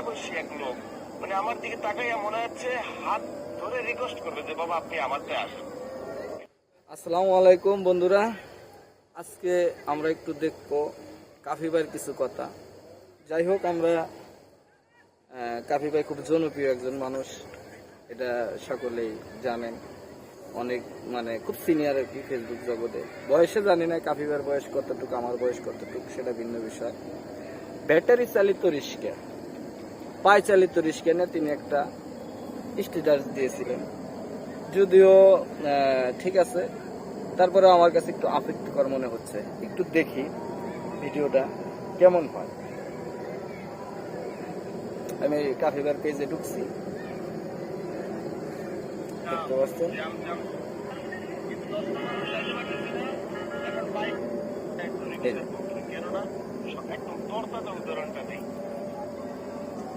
কাকার বয়সী এক লোক মানে আমার দিকে তাকাইয়া মনে হচ্ছে হাত ধরে রিকোয়েস্ট করবে যে বাবা আপনি আমারতে আসেন। আসসালামু আলাইকুম বন্ধুরা, আজকে আমরা একটু দেখবো কাফি ভাইয়ের কিছু কথা। যাই হোক, আমরা কাফি ভাই খুব জনপ্রিয় একজন মানুষ, এটা সকলেই জানেন। অনেক খুব সিনিয়র আর কি ফেসবুক জগতে। বয়সে জানি না কাফি ভাইয়ের বয়স কতটুকু, আমার বয়স কতটুকু সেটা ভিন্ন বিষয়। ব্যাটারি চালিত রিক্সা, পায়ে চালিত রিক্সা নিয়ে তিনি একটা স্ট্যাটাস দিয়েছিলেন। যদিও ঠিক আছে, তারপরে আমার কাছে একটু আপত্তিকর মনে হচ্ছে। একটু দেখি ভিডিওটা কেমন হয়। আমি কাফি ভাইয়ের পেজে ঢুকছি, দেখতে পাচ্ছেন। উদাহরণটা নেই,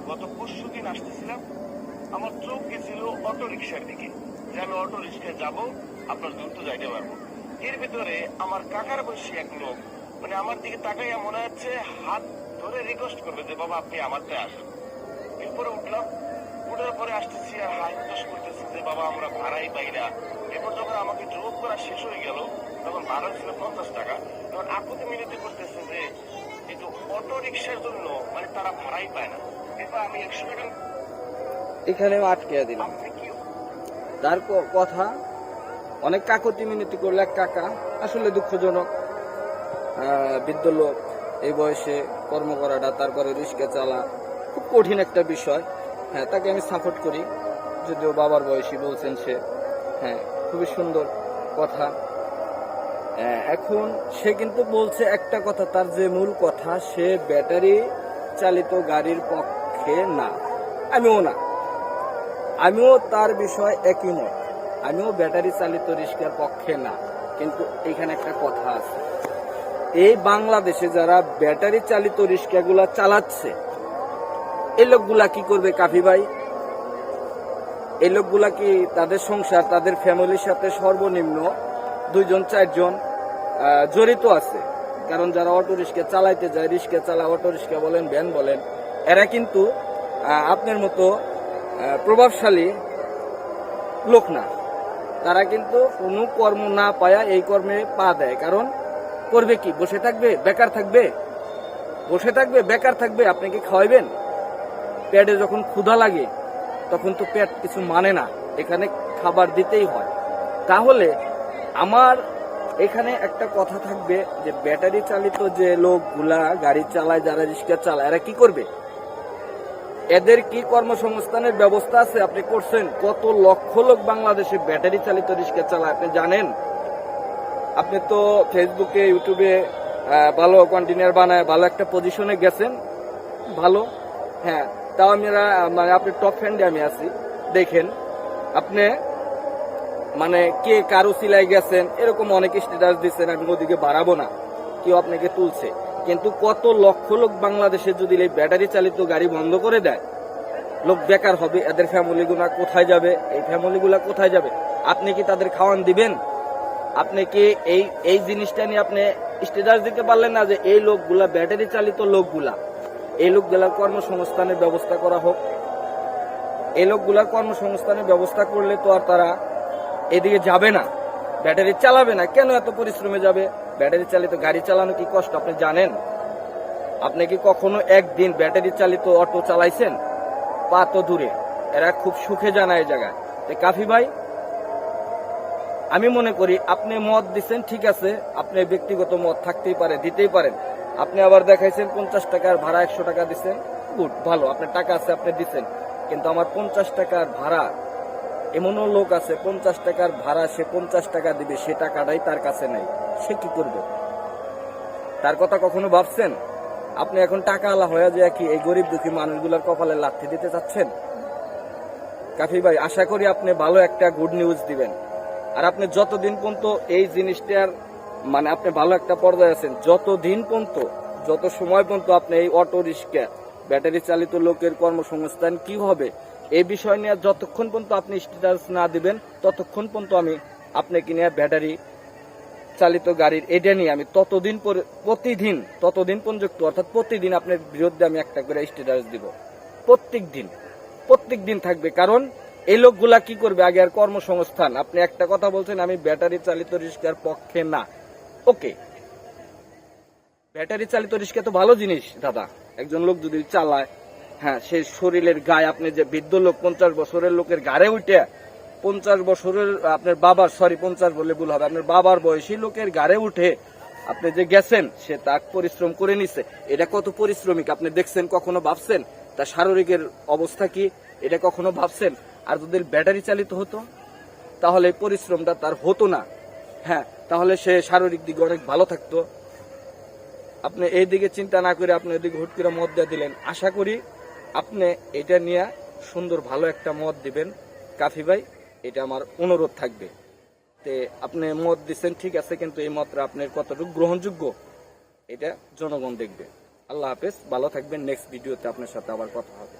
গত পরশু দিন আসতেছিলাম, আমার চোখ গেছিল অটো রিক্সার দিকে যে আমি অটো রিক্সায় যাবো, আপনার দ্রুত যাইতে পারবো। এর ভিতরে আমার কাকার বয়সী এক লোক মানে আমার দিকে তাকাইয়া মনে হচ্ছে হাত ধরে রিকোয়েস্ট করবে যে বাবা আপনি আমারতে আসেন। এরপরে উঠলাম, উঠার পরে আসতেছি আর হাই হুতাশ করতেছি যে বাবা আমরা ভাড়াই পাই না। এরপর যখন আমাকে ড্রপ করা শেষ হয়ে গেল তখন ভাড়া ছিল 50 টাকা। তখন আপুতে মিনতি করতেছে যে কিন্তু অটো রিক্সার জন্য মানে তারা ভাড়াই পায় না। এরপর আমি 100 টাকা এখানে আটকে দিলাম। তার কথা অনেক কাকতি মিনতি করলে এক কাকা, আসলে দুঃখজনক। বৃদ্ধ লোক, এই বয়সে কর্ম করাটা, তারপরে রিক্সা চালা খুব কঠিন একটা বিষয়। হ্যাঁ, তাকে আমি সাপোর্ট করি, যদিও বাবার বয়সী বলছেন সে। হ্যাঁ, খুবই সুন্দর কথা। এখন সে কিন্তু বলছে একটা কথা, তার যে মূল কথা, সে ব্যাটারি চালিত গাড়ির পক্ষে না। আমিও তার বিষয় একই মত। আমিও ব্যাটারি চালিত রিক্সার পক্ষে না। কিন্তু এখানে একটা কথা আছে, এই বাংলাদেশে যারা ব্যাটারি চালিত রিক্সাগুলা চালাচ্ছে, এই লোকগুলা কি করবে কাফি ভাই? এই লোকগুলা কি তাদের সংসার, তাদের ফ্যামিলির সাথে সর্বনিম্ন 2-4 জন জড়িত আছে। কারণ যারা অটো রিক্সা চালাইতে যায়, রিক্সা চালা, অটো রিক্সা বলেন, ভ্যান বলেন, এরা কিন্তু আপনার মতো প্রভাবশালী লোক না। তারা কিন্তু কোনো কর্ম না পায়া এই কর্মে পা দেয়। কারণ করবে কি? বসে থাকবে, বেকার থাকবে? বসে থাকবে, বেকার থাকবে? আপনি কি খাওয়াইবেন? পেটে যখন ক্ষুধা লাগে তখন তো পেট কিছু মানে না, এখানে খাবার দিতেই হয়। তাহলে আমার এখানে একটা কথা থাকবে যে ব্যাটারি চালিত যে লোকগুলা গাড়ি চালায়, যারা রিক্সা চালায়, এরা কি করবে? এদের কি কর্মসংস্থানের ব্যবস্থা আছে? আপনি করছেন? কত লক্ষ লোক বাংলাদেশে ব্যাটারি চালিত রিক্সা চালায় আপনি জানেন? আপনি তো ফেসবুকে, ইউটিউবে ভালো কন্টেন্ট বানায় ভালো একটা পজিশনে গেছেন, ভালো। হ্যাঁ, তাও আপনি টপ ফ্রেন্ডে আমি আছি, দেখেন আপনি কে কারো সিলাই গেছেন, এরকম অনেক স্ট্যাটাস দিচ্ছেন। আমি ওদিকে বাড়াবো না, কেউ আপনাকে তুলছে। কিন্তু কত লক্ষ লোক বাংলাদেশে যদি এই ব্যাটারি চালিত গাড়ি বন্ধ করে দেয়, লোক বেকার হবে। এদের ফ্যামিলিগুলা কোথায় যাবে? এই ফ্যামিলিগুলা কোথায় যাবে? আপনি কি তাদের খাওয়ান দিবেন? আপনি কি এই জিনিসটা নিয়ে আপনি স্ট্যাটাস দিতে পারলেন না যে এই লোকগুলা, ব্যাটারি চালিত লোকগুলা, এই লোকগুলার কর্মসংস্থানের ব্যবস্থা করা হোক? এই লোকগুলার কর্মসংস্থানের ব্যবস্থা করলে তো আর তারা এদিকে যাবে না, ব্যাটারি চালাবে না। কেন এত পরিশ্রমে যাবে? ব্যাটারি চালিত গাড়ি চালানো কি কষ্ট আপনি জানেন? আপনি কি কখনো একদিন ব্যাটারি চালিত অটো চালাইছেন? পা তো দূরে, এরা খুব সুখে জানা এই জায়গায়। কাফি ভাই, আমি মনে করি আপনি মত দিচ্ছেন, ঠিক আছে, আপনি ব্যক্তিগত মত থাকতেই পারে, দিতেই পারেন। আপনি আবার দেখাইছেন 50 টাকার ভাড়া 100 টাকা দিচ্ছেন, গুড, ভালো, আপনার টাকা আছে, আপনি দিচ্ছেন। কিন্তু আমার 50 টাকার ভাড়া, এমনও লোক আছে 50 টাকার ভাড়া সে 50 টাকা দিবে, সে টাকাটাই তার কাছে নেই, সে কি করবে? তার কথা কখনো ভাবছেন? আপনি এখন টাকা আলা হয়ে যায় কি এই গরিব দুঃখী মানুষগুলোর কপালে লাথি দিতে চাচ্ছেন? কাফি ভাই, আশা করি আপনি ভালো একটা গুড নিউজ দিবেন। আর আপনি যতদিন পর্যন্ত এই জিনিসটার আপনি ভালো একটা পর্যায়ে আছেন, যতদিন পর্যন্ত, যত সময় পর্যন্ত আপনি এই অটো রিক্সা, ব্যাটারি চালিত লোকের কর্মসংস্থান কি হবে এই বিষয় নিয়ে যতক্ষণ পর্যন্ত আপনি স্ট্যাটাস না দিবেন, ততক্ষণ পর্যন্ত আমি আপনাকে নিয়ে ব্যাটারি চালিত গাড়ির এটা নিয়ে আমি ততদিন পর্যন্ত, অর্থাৎ প্রতিদিন আপনার বিরুদ্ধে আমি একটা করে স্ট্যাটাস দিব। প্রত্যেক দিন থাকবে। কারণ এই লোকগুলা কি করবে, আগে আর কর্মসংস্থান। আপনি একটা কথা বলছেন আমি ব্যাটারি চালিত রিক্সার পক্ষে না, ওকে, ব্যাটারি চালিত রিক্সা তো ভালো জিনিস দাদা, একজন লোক যদি চালায়, হ্যাঁ, সে শরীরের গায়ে, আপনি যে বৃদ্ধ লোক 50 বছরের লোকের গাড়ে উঠে, 50 বছরের আপনার বাবার, 50 বলে ভুল হবে, আপনার বাবার বয়সী লোকের গাড়ে উঠে আপনি যে গেছেন, সে তাক পরিশ্রম করে নিছে। এটা কত পরিশ্রমিক আপনি দেখছেন, কখনো ভাবছেন তার শারীরিকের অবস্থা কি, এটা কখনো ভাবছেন? আর যদি ব্যাটারি চালিত হতো তাহলে এই পরিশ্রমটা তার হতো না, হ্যাঁ, তাহলে সে শারীরিক দিকে অনেক ভালো থাকতো। আপনি এই দিকে চিন্তা না করে আপনি এদিকে হুট করে মত দিয়ে দিলেন। আশা করি আপনি এটা নিয়ে সুন্দর ভালো একটা মত দিবেন কাফি ভাই, এটা আমার অনুরোধ থাকবে। তে আপনি মত দিচ্ছেন ঠিক আছে, কিন্তু এই মতটা আপনার কতটুকু গ্রহণযোগ্য এটা জনগণ দেখবে। আল্লাহ হাফেজ, ভালো থাকবেন। নেক্সট ভিডিওতে আপনার সাথে আবার কথা হবে।